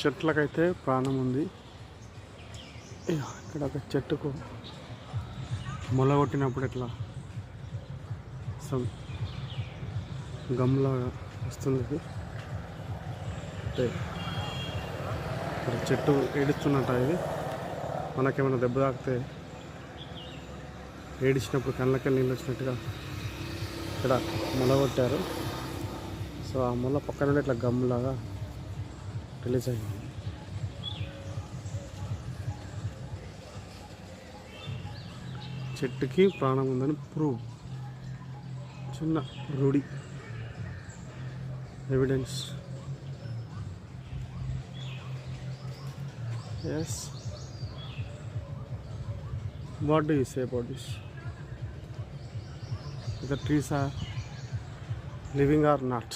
చెట్లకైతే ప్రాణం ఉంది. ఇక్కడ ఒక చెట్టుకు మొల కొట్టినప్పుడు ఇట్లా గమ్లా వస్తుంది. అంటే ఇక్కడ చెట్టు ఏడుస్తున్నట్ట. ఇది మనకేమైనా దెబ్బ తాకితే ఏడిచినప్పుడు కళ్ళకి నీళ్ళు వచ్చినట్టుగా ఇక్కడ మొల కొట్టారు. సో ఆ మొల పక్కన ఇట్లా గమ్లాగా రిలీజ్ అయింది. చెట్టుకి ప్రాణం ఉందని ప్రూవ్. చిన్న రూఢి evidence. Yes, what do you say about this? The trees are living or not?